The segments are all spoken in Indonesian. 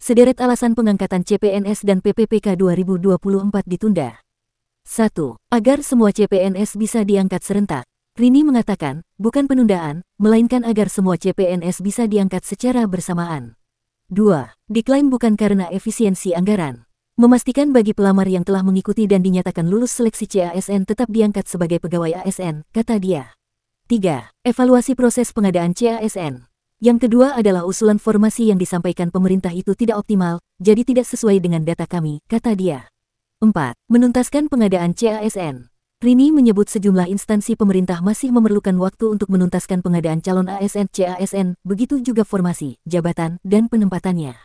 Sederet alasan pengangkatan CPNS dan PPPK 2024 ditunda. 1. Agar semua CPNS bisa diangkat serentak. Rini mengatakan, bukan penundaan, melainkan agar semua CPNS bisa diangkat secara bersamaan. 2. Diklaim bukan karena efisiensi anggaran. Memastikan bagi pelamar yang telah mengikuti dan dinyatakan lulus seleksi CASN tetap diangkat sebagai pegawai ASN, kata dia. 3. Evaluasi proses pengadaan CASN. Yang kedua adalah usulan formasi yang disampaikan pemerintah itu tidak optimal, jadi tidak sesuai dengan data kami, kata dia. 4. Menuntaskan pengadaan CASN. Rini menyebut sejumlah instansi pemerintah masih memerlukan waktu untuk menuntaskan pengadaan calon ASN CASN, begitu juga formasi, jabatan, dan penempatannya.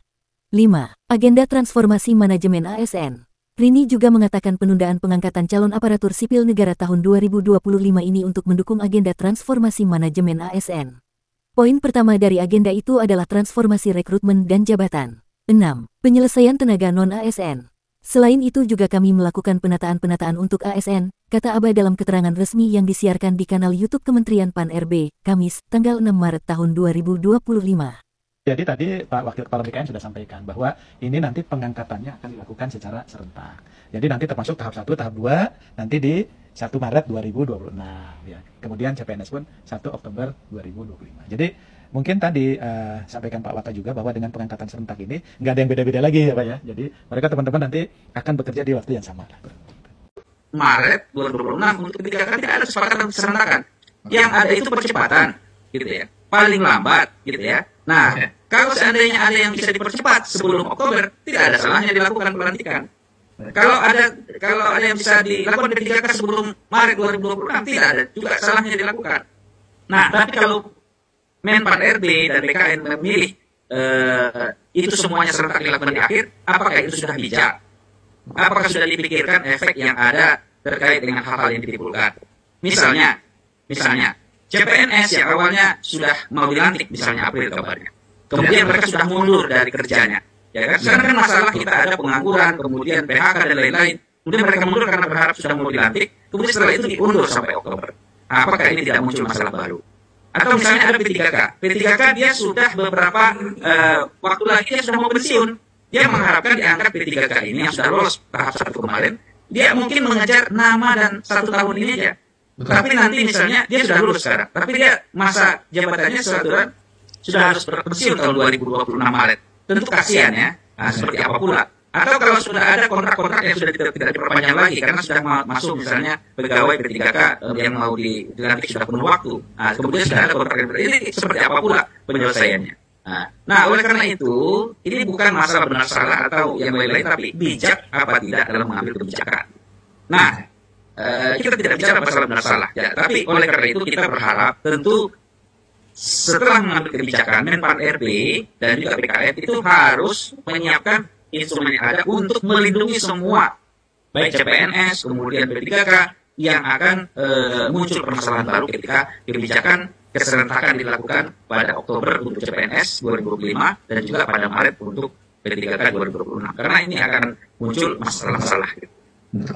5. Agenda transformasi manajemen ASN. Rini juga mengatakan penundaan pengangkatan calon aparatur sipil negara tahun 2025 ini untuk mendukung agenda transformasi manajemen ASN. Poin pertama dari agenda itu adalah transformasi rekrutmen dan jabatan. 6. Penyelesaian tenaga non-ASN. Selain itu juga kami melakukan penataan-penataan untuk ASN, kata Aba dalam keterangan resmi yang disiarkan di kanal YouTube Kementerian Pan-RB, Kamis, tanggal 6 Maret tahun 2025. Jadi tadi Pak Wakil Kepala BKN sudah sampaikan bahwa ini nanti pengangkatannya akan dilakukan secara serentak. Jadi nanti termasuk tahap 1, tahap 2, nanti di 1 Maret 2026. Ya. Kemudian CPNS pun 1 Oktober 2025. Jadi mungkin tadi sampaikan Pak Waka juga bahwa dengan pengangkatan serentak ini nggak ada yang beda-beda lagi ya Pak ya. Jadi mereka teman-teman nanti akan bekerja di waktu yang sama. Maret 2026 untuk ketiga kali tidak ada kesepakatan serentakan. Yang ada itu percepatan, gitu ya. Paling lambat, gitu ya. Nah, kalau seandainya ada yang bisa dipercepat sebelum Oktober, tidak ada salahnya dilakukan pelantikan. Kalau ada yang bisa dilakukan P3K sebelum Maret 2026, tidak ada juga salahnya dilakukan. Nah, tapi kalau Menpan RB dan BKN memilih itu semuanya serentak dilakukan di akhir, apakah itu sudah bijak? Apakah sudah dipikirkan efek yang ada terkait dengan hal-hal yang ditimbulkan? Misalnya, CPNS yang awalnya sudah mau dilantik, misalnya April kabarnya. Kemudian mereka sudah mundur dari kerjanya. Ya kan? Sekarang kan masalah kita ada pengangguran, kemudian PHK dan lain-lain. Kemudian mereka mundur karena berharap sudah mau dilantik. Kemudian setelah itu diundur sampai Oktober. Apakah ini tidak muncul masalah baru? Atau misalnya ada P3K. P3K dia sudah beberapa waktu lagi dia sudah mau pensiun. Dia mengharapkan diangkat P3K ini yang sudah lolos tahap 1 kemarin. Dia mungkin mengejar nama dan 1 tahun ini aja. Betul. Tapi nanti misalnya dia sudah lulus sekarang, tapi dia masa jabatannya sudah harus berpensiun tahun 2026 Maret. Tentu kasihan ya, seperti apa pula. Atau kalau sudah ada kontrak-kontrak yang sudah tidak diperpanjang lagi karena sudah masuk misalnya pegawai P3K yang mau dilantik sudah penuh waktu. Nah, kemudian sudah ada kontrak yang ini seperti apa pula penyelesaiannya. Nah, oleh karena itu ini bukan masalah benar salah atau yang lain-lain, tapi bijak apa tidak dalam mengambil kebijakan. Nah, kita tidak bicara masalah benar salah, ya. Tapi oleh karena itu kita berharap tentu setelah mengambil kebijakan Menpan RB dan juga BKN itu harus menyiapkan instrumen yang ada untuk melindungi semua, baik CPNS, kemudian P3K yang akan muncul permasalahan baru ketika kebijakan keserentakan dilakukan pada Oktober untuk CPNS 2025 dan juga pada Maret untuk P3K 2026. Karena ini akan muncul masalah-masalah. Gitu.